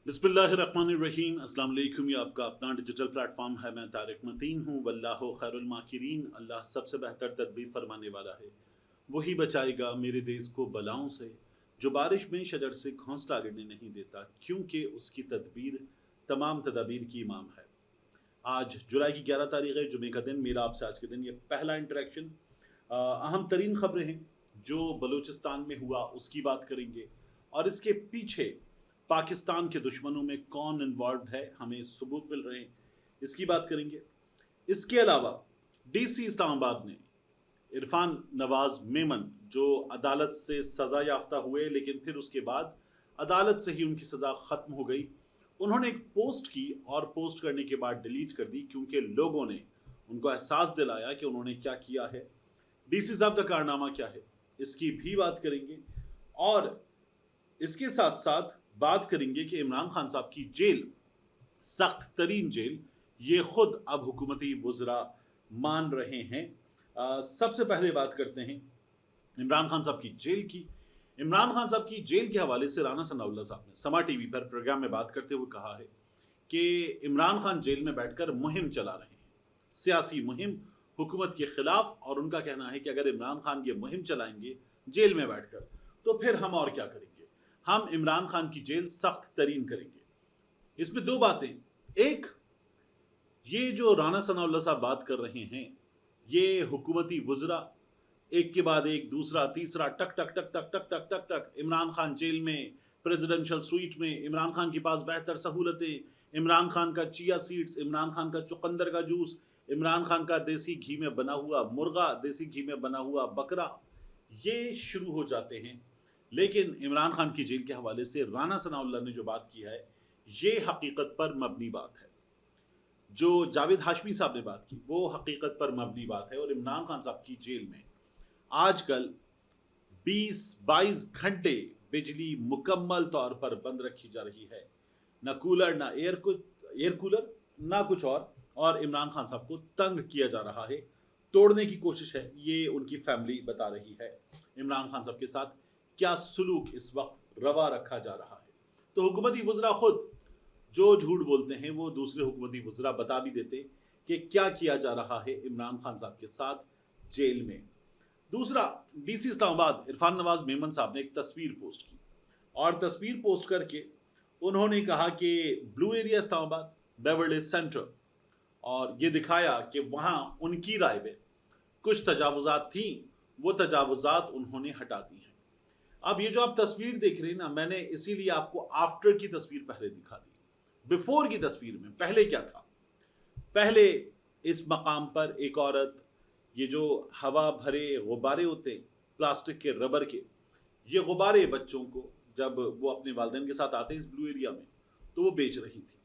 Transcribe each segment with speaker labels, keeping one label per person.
Speaker 1: बिस्मिल्लाहिर्रहमानिर्रहीम। अस्सलाम वालेकुम। ये आपका अपना डिजिटल प्लेटफॉर्म है। मैं तारिक मतीन हूँ। वल्लाहु खैरुल माकिरीन। अल्लाह सबसे बेहतर तदबीर फरमाने वाला है। वही बचाएगा मेरे देश को बलाओं से, जो बारिश में शजर से घोंसला गिरने नहीं देता, क्योंकि उसकी तदबीर तमाम तदाबीर की इमाम है। आज जुलाई की 11 तारीख है, जुमे का दिन। मेरा आपसे आज के दिन ये पहला इंटरेक्शन। अहम तरीन खबरें हैं जो बलूचिस्तान में हुआ, उसकी बात करेंगे। और इसके पीछे पाकिस्तान के दुश्मनों में कौन इन्वॉल्व है, हमें सबूत मिल रहे हैं, इसकी बात करेंगे। इसके अलावा डीसी इस्लामाबाद ने इरफान नवाज मेमन, जो अदालत से सज़ा याफ्ता हुए लेकिन फिर उसके बाद अदालत से ही उनकी सज़ा ख़त्म हो गई, उन्होंने एक पोस्ट की और पोस्ट करने के बाद डिलीट कर दी, क्योंकि लोगों ने उनको एहसास दिलाया कि उन्होंने क्या किया है। डीसी साहब का कारनामा क्या है, इसकी भी बात करेंगे। और इसके साथ साथ बात करेंगे कि इमरान खान साहब की जेल, सख्त तरीन जेल, ये खुद अब हुकूमती वुज़रा मान रहे हैं। सबसे पहले बात करते हैं इमरान खान साहब की जेल की। इमरान खान साहब की जेल के हवाले से राना सनाउल्लाह साहब ने समा टीवी पर प्रोग्राम में बात करते हुए कहा है कि इमरान खान जेल में बैठकर मुहिम चला रहे हैं, सियासी मुहिम हुकूमत के खिलाफ। और उनका कहना है कि अगर इमरान खान ये मुहिम चलाएंगे जेल में बैठकर, तो फिर हम और क्या करेंगे, हम इमरान खान की जेल सख्त तरीन करेंगे। इसमें दो बातें। एक, ये जो राना सनाउल्लाह साहब बात कर रहे हैं, ये हुकूमती वुज़रा एक के बाद एक, दूसरा तीसरा, टक टक टक टक टक टक टक टक, इमरान खान जेल में, प्रेसिडेंशियल स्वीट में, इमरान खान के पास बेहतर सहूलतें, इमरान खान का चिया सीड्स, इमरान खान का चुकंदर का जूस, इमरान खान का देसी घी में बना हुआ मुर्गा, देसी घी में बना हुआ बकरा, ये शुरू हो जाते हैं। लेकिन इमरान खान की जेल के हवाले से राना सनाउल्लाह ने जो बात की है, ये हकीकत पर मबनी बात है। जो जावेद हाशमी साहब ने बात की, वो हकीकत पर मबनी बात है। और इमरान खान साहब की जेल में आजकल 20-22 घंटे बिजली मुकम्मल तौर पर बंद रखी जा रही है। ना कूलर, ना एयर कूलर, ना कुछ और इमरान खान साहब को तंग किया जा रहा है, तोड़ने की कोशिश है। ये उनकी फैमिली बता रही है। इमरान खान साहब के साथ क्या सलूक इस वक्त रवा रखा जा रहा है। तो हुकूमती वुज़रा खुद जो झूठ बोलते हैं, वो दूसरे हुकूमती वुज़रा बता भी देते कि क्या किया जा रहा है इमरान खान साहब के साथ जेल में। दूसरा, डीसी इस्लामाबाद इरफान नवाज मेमन साहब ने एक तस्वीर पोस्ट की, और तस्वीर पोस्ट करके उन्होंने कहा कि blue area Islamabad, Beverly centre, और ये दिखाया कि वहाँ उनकी राय में कुछ तजावुज़ात थी, वो तजावुज़ात उन्होंने हटा दी हैं। अब ये जो आप तस्वीर देख रहे हैं ना, मैंने इसीलिए आपको आफ्टर की तस्वीर पहले दिखा दी। बिफोर की तस्वीर में पहले क्या था? पहले इस मकाम पर एक औरत, ये जो हवा भरे गुब्बारे होते हैं प्लास्टिक के, रबर के, ये गुब्बारे बच्चों को जब वो अपने वालिदैन के साथ आते हैं इस ब्लू एरिया में, तो वो बेच रही थी,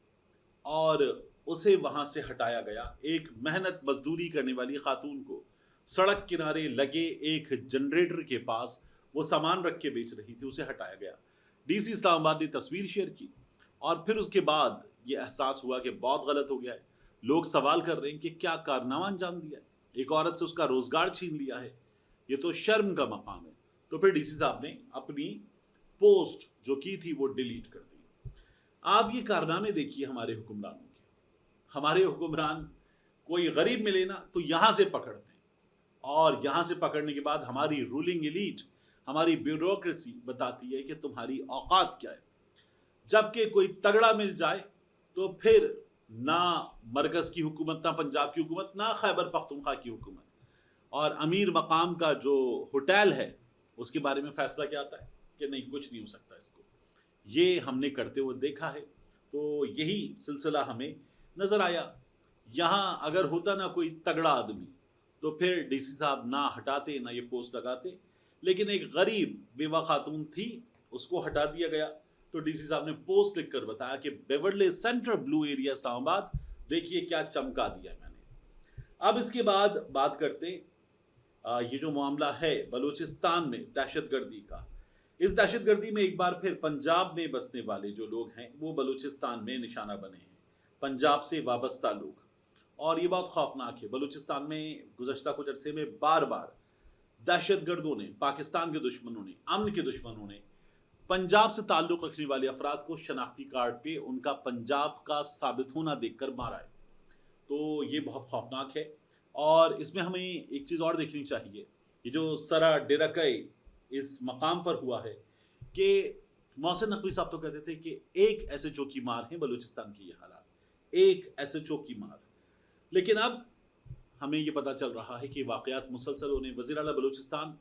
Speaker 1: और उसे वहां से हटाया गया। एक मेहनत मजदूरी करने वाली खातून को सड़क किनारे लगे एक जनरेटर के पास वो सामान रख के बेच रही थी, उसे हटाया गया। डीसी इस्लामाबाद ने तस्वीर शेयर की, और फिर उसके बाद ये एहसास हुआ कि बहुत गलत हो गया है। लोग सवाल कर रहे हैं कि क्या कारनामा अंजाम दिया है, एक औरत से उसका रोजगार छीन लिया है, ये तो शर्म का मकाम है। तो फिर डीसी साहब ने अपनी पोस्ट जो की थी वो डिलीट कर दी। आप ये कारनामे देखिए हमारे हुक्मरानों के। हमारे हुक्मरान कोई गरीब मिले ना तो यहां से पकड़ते हैं, और यहां से पकड़ने के बाद हमारी रूलिंग एलीट, हमारी ब्यूरोक्रेसी बताती है कि तुम्हारी औकात क्या है। जबकि कोई तगड़ा मिल जाए तो फिर ना मरकज की हुकूमत, ना पंजाब की हुकूमत, ना खैबर पख्तूनख्वा की हुकूमत, और अमीर मकाम का जो होटल है उसके बारे में फैसला क्या आता है कि नहीं, कुछ नहीं हो सकता इसको। ये हमने करते हुए देखा है। तो यही सिलसिला हमें नज़र आया। यहाँ अगर होता ना कोई तगड़ा आदमी, तो फिर डीसी साहब ना हटाते, ना ये पोस्ट लगाते। लेकिन एक गरीब बेवा खातून थी, उसको हटा दिया गया। तो डीसी साहब ने पोस्ट लिखकर बताया कि Beverly centre blue area Islamabad, देखिए क्या चमका दिया मैंने। अब इसके बाद बात करते, ये जो मामला है बलूचिस्तान में दहशतगर्दी का, इस दहशतगर्दी में एक बार फिर पंजाब में बसने वाले जो लोग हैं वो बलूचिस्तान में निशाना बने हैं, पंजाब से वाबस्ता लोग। और ये बहुत खौफनाक है। बलूचिस्तान में गुज़श्ता कुछ अरसे में बार बार दहशतगर्दों ने, पाकिस्तान के दुश्मनों ने, अमन के दुश्मनों ने पंजाब से ताल्लुक़ रखने वाले अफराद को शनाख्ती कार्ड पे उनका पंजाब का साबित होना देखकर मारा है। तो ये बहुत खौफनाक है। और इसमें हमें एक चीज़ और देखनी चाहिए, ये जो सरा डेराकई इस मकाम पर हुआ है कि मोहसिन नकवी साहब तो कहते थे कि एक ऐसे चौकी मार हैं बलूचिस्तान की ये हालात, एक ऐसे चौकी मार। लेकिन अब हमें ये पता चल रहा है कि वाक़यात मुसलसल होने, वज़ीर आला बलूचिस्तान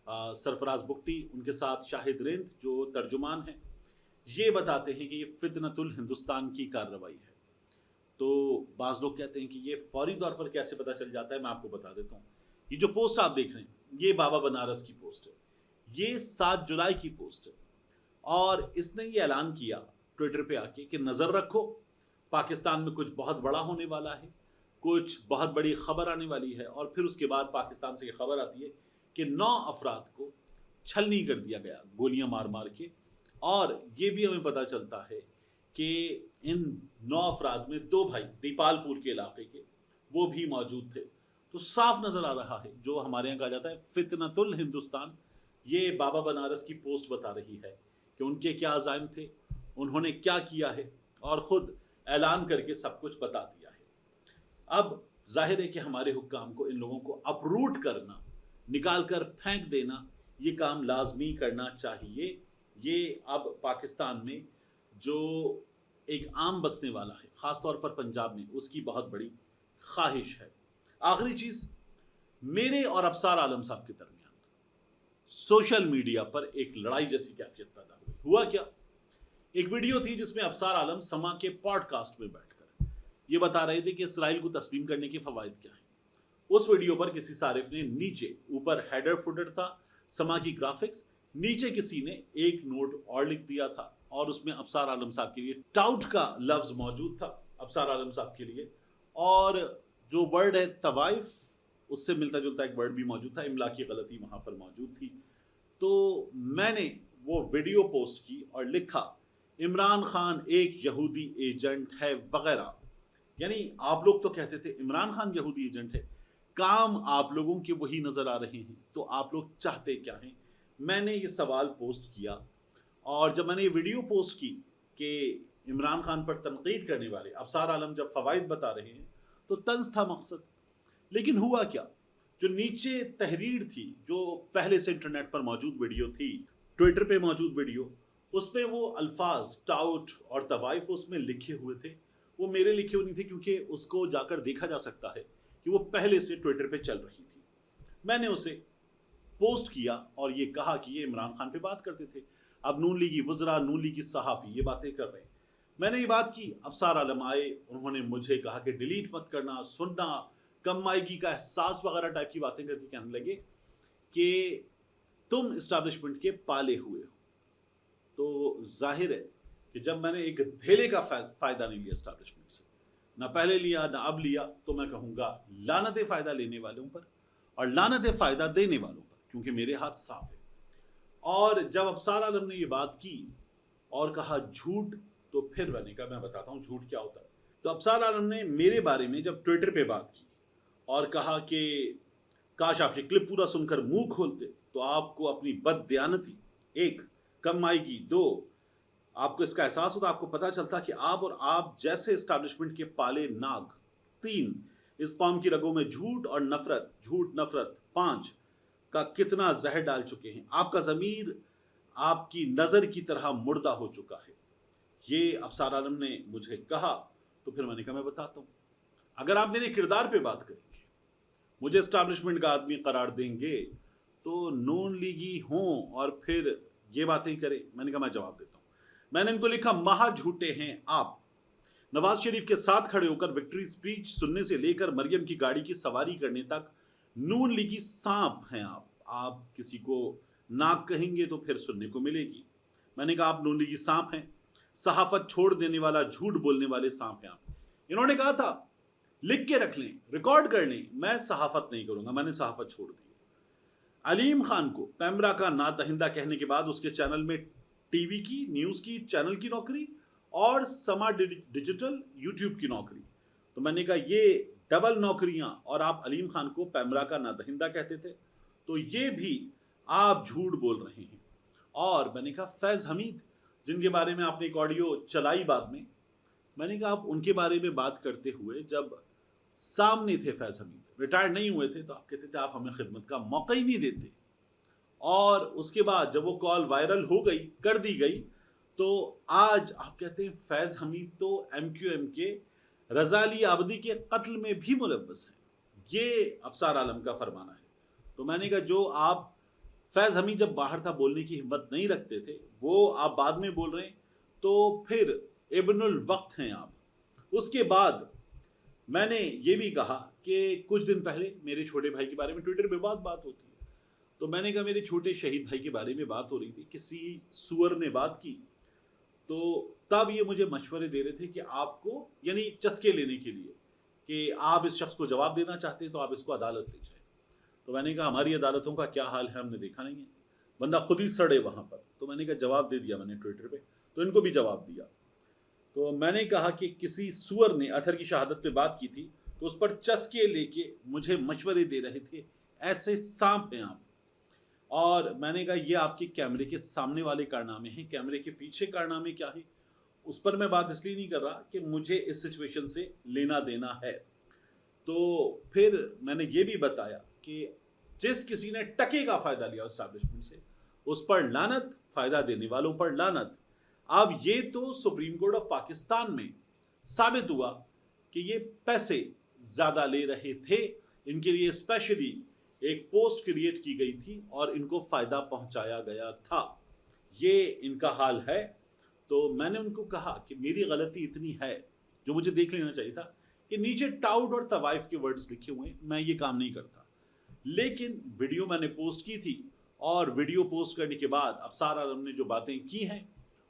Speaker 1: सरफराज बुगटी, उनके साथ शाहिद रिंद जो तर्जुमान हैं, ये बताते हैं कि ये फितनतुल हिंदुस्तान की कार्रवाई है। तो बाज़ लोग कहते हैं कि ये फौरी तौर पर कैसे पता चल जाता है, मैं आपको बता देता हूँ। ये जो पोस्ट आप देख रहे हैं, ये बाबा बनारस की पोस्ट है, ये 7 जुलाई की पोस्ट है। और इसने ये ऐलान किया ट्विटर पे आके कि नज़र रखो, पाकिस्तान में कुछ बहुत बड़ा होने वाला है, कुछ बहुत बड़ी खबर आने वाली है। और फिर उसके बाद पाकिस्तान से ये खबर आती है कि 9 अफराद को छलनी कर दिया गया गोलियां मार मार के। और ये भी हमें पता चलता है कि इन 9 अफराद में 2 भाई दीपालपुर के इलाके के वो भी मौजूद थे। तो साफ नज़र आ रहा है, जो हमारे यहाँ कहा जाता है फितनतुल हिंदुस्तान, ये बाबा बनारस की पोस्ट बता रही है कि उनके क्या अज़ाइम थे, उन्होंने क्या किया है, और ख़ुद ऐलान करके सब कुछ बता दिया है। अब जाहिर है कि हमारे हुक्काम को इन लोगों को अपरूट करना, निकाल कर फेंक देना, ये काम लाजमी करना चाहिए। ये अब पाकिस्तान में जो एक आम बसने वाला है, ख़ास तौर पर पंजाब में, उसकी बहुत बड़ी ख्वाहिश है। आखिरी चीज़, मेरे और अबसार आलम साहब के दरमियान सोशल मीडिया पर एक लड़ाई जैसी कैफियत पैदा हुई। हुआ क्या, एक वीडियो थी जिसमें अबसार आलम समा के पॉडकास्ट में बैठकर ये बता रहे थे कि इसराइल को तस्लीम करने के फ़वाइद क्या हैं। उस वीडियो पर किसी सारिफ ने नीचे, ऊपर हेडर फुटर था समा की ग्राफिक्स, नीचे किसी ने एक नोट और लिख दिया था और उसमें अबसार आलम साहब के लिए टाउट का लफ्ज़ मौजूद था अबसार आलम साहब के लिए, और जो वर्ड है तवाइफ, उससे मिलता जुलता एक वर्ड भी मौजूद था, इमला की गलती वहाँ पर मौजूद थी। तो मैंने वो वीडियो पोस्ट की और लिखा, इमरान खान एक यहूदी एजेंट है वगैरह। यानी आप लोग तो कहते थे इमरान खान यहूदी एजेंट है, काम आप लोगों के वही नज़र आ रहे हैं, तो आप लोग चाहते क्या हैं? मैंने ये सवाल पोस्ट किया। और जब मैंने ये वीडियो पोस्ट की कि इमरान खान पर तनकीद करने वाले अबसार आलम जब फ़वाइद बता रहे हैं, तो तंज था मकसद। लेकिन हुआ क्या, जो नीचे तहरीर थी, जो पहले से इंटरनेट पर मौजूद वीडियो थी, ट्विटर पे मौजूद वीडियो, उसमें वो अल्फाज टाउट और तवाइफ उसमें लिखे हुए थे, वो मेरे लिखे हुए नहीं थे, क्योंकि उसको जाकर देखा जा सकता है कि वो पहले से ट्विटर पे चल रही थी। मैंने उसे पोस्ट किया और ये कहा कि ये इमरान खान पे बात करते थे, अब नून लीगी वज़रा, नून लीगी सहाफ़ी ये बातें कर रहे हैं। मैंने ये बात की, अबसार आलम आए, उन्होंने मुझे कहा कि डिलीट मत करना, सुनना, कम आएगी का एहसास वगैरह टाइप की बातें करके कहने लगे कि तुम इस्टेब्लिशमेंट के पाले हुए हो। तो जाहिर है कि जब मैंने एक धेले का फ़ायदा नहीं लिया इस्टेब्लिशमेंट से, ना पहले लिया ना अब लिया, तो मैं कहूँगा लानत फ़ायदा लेने वालों पर और लानत फ़ायदा देने वालों पर, क्योंकि मेरे हाथ साफ है। और जब अबसार आलम ने ये बात की और कहा झूठ, तो फिर मैंने कहा मैं बताता हूँ झूठ क्या होता है। तो अबसार आलम ने मेरे बारे में जब ट्विटर पे बात की और कहा कि काश आप ये क्लिप पूरा सुनकर मुंह खोलते तो आपको अपनी बददियानती, 1 कम आएगी, 2 आपको इसका एहसास होता, आपको पता चलता कि आप और आप जैसे एस्टैब्लिशमेंट के पाले नाग, 3 इस कौम की रगों में झूठ और नफरत, झूठ नफरत 5 का कितना जहर डाल चुके हैं। आपका ज़मीर आपकी नज़र की तरह मुर्दा हो चुका है। ये अबसार आलम ने मुझे कहा। तो फिर मैंने कहा मैं बताता हूँ, अगर आप मेरे किरदार पे बात करेंगे, मुझे एस्टैब्लिशमेंट का आदमी करार देंगे, तो नून लीगी हों और फिर ये बातें करें। मैंने कहा मैं जवाब देता हूँ। मैंने इनको लिखा, महा झूठे हैं आप। नवाज शरीफ के साथ खड़े होकर विक्ट्री स्पीच सुनने से लेकर मरियम की गाड़ी की सवारी करने तक नून लीगी सांप हैं आप किसी को नाक कहेंगे तो फिर सुनने को मिलेगी। मैंने कहा आप नून लीगी सांप हैं, सहाफत छोड़ देने वाला, झूठ बोलने वाले सांप हैं आप। इन्होंने कहा था लिख के रख लें, रिकॉर्ड कर लें, मैं सहाफत नहीं करूंगा, मैंने सहाफत छोड़ दी। अलीम खान को पैमरा का नादहिंदा कहने के बाद उसके चैनल में टीवी की, न्यूज़ की चैनल की नौकरी और समा डिजिटल यूट्यूब की नौकरी। तो मैंने कहा ये डबल नौकरियां, और आप अलीम खान को पैमरा का नादहिंदा कहते थे, तो ये भी आप झूठ बोल रहे हैं। اور मैंने कहा फैज़ हमीद, जिनके बारे में आपने एक ऑडियो चलाई बाद में, मैंने कहा आप उनके बारे में बात करते हुए जब सामने थे फैज़ हमीद, रिटायर्ड नहीं हुए थे, तो आप कहते थे आप हमें खिदमत का मौका ही नहीं देते। और उसके बाद जब वो कॉल वायरल हो गई, कर दी गई, तो आज आप कहते हैं फैज़ हमीद तो MQM के रज़ा अली आबदी के कत्ल में भी मुलव्वस हैं। ये अफसार आलम का फरमाना है। तो मैंने कहा जो आप फैज़ हमीद जब बाहर था बोलने की हिम्मत नहीं रखते थे, वो आप बाद में बोल रहे हैं, तो फिर इब्नुल वक्त हैं आप। उसके बाद मैंने ये भी कहा कि कुछ दिन पहले मेरे छोटे भाई के बारे में ट्विटर पे बहुत बात होती है, तो मैंने कहा मेरे छोटे शहीद भाई के बारे में बात हो रही थी, किसी सुअर ने बात की, तो तब ये मुझे मशवरे दे रहे थे कि आपको, यानी चस्के लेने के लिए, कि आप इस शख्स को जवाब देना चाहते हैं तो आप इसको अदालत ले जाएं। तो मैंने कहा हमारी अदालतों का क्या हाल है हमने देखा नहीं है, बंदा खुद ही सड़े वहाँ पर। तो मैंने कहा जवाब दे दिया मैंने ट्विटर पे, तो इनको भी जवाब दिया। तो मैंने कहा कि किसी सुअर ने अतहर की शहादत पे बात की थी, तो उस पर चस्के लेके मुझे मशवरे दे रहे थे, ऐसे सांप हैं आप। और मैंने कहा ये आपके कैमरे के सामने वाले कारनामे हैं, कैमरे के पीछे कारनामे क्या है, उस पर मैं बात इसलिए नहीं कर रहा कि मुझे इस सिचुएशन से लेना देना है। तो फिर मैंने ये भी बताया कि जिस किसी ने टके का फ़ायदा लिया एस्टैब्लिशमेंट से, उस पर लानत, फ़ायदा देने वालों पर लानत। अब ये तो सुप्रीम कोर्ट ऑफ पाकिस्तान में साबित हुआ कि ये पैसे ज़्यादा ले रहे थे, इनके लिए स्पेशली एक पोस्ट क्रिएट की गई थी और इनको फ़ायदा पहुंचाया गया था। ये इनका हाल है। तो मैंने उनको कहा कि मेरी गलती इतनी है, जो मुझे देख लेना चाहिए था, कि नीचे टाउट और तवाइफ के वर्ड्स लिखे हुए हैं, मैं ये काम नहीं करता। लेकिन वीडियो मैंने पोस्ट की थी, और वीडियो पोस्ट करने के बाद अफसार आलम ने जो बातें की हैं,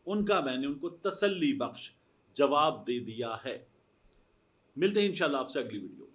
Speaker 1: उनका मैंने उनको तसल्ली बख्श जवाब दे दिया है। मिलते हैं इंशाल्लाह आपसे अगली वीडियो।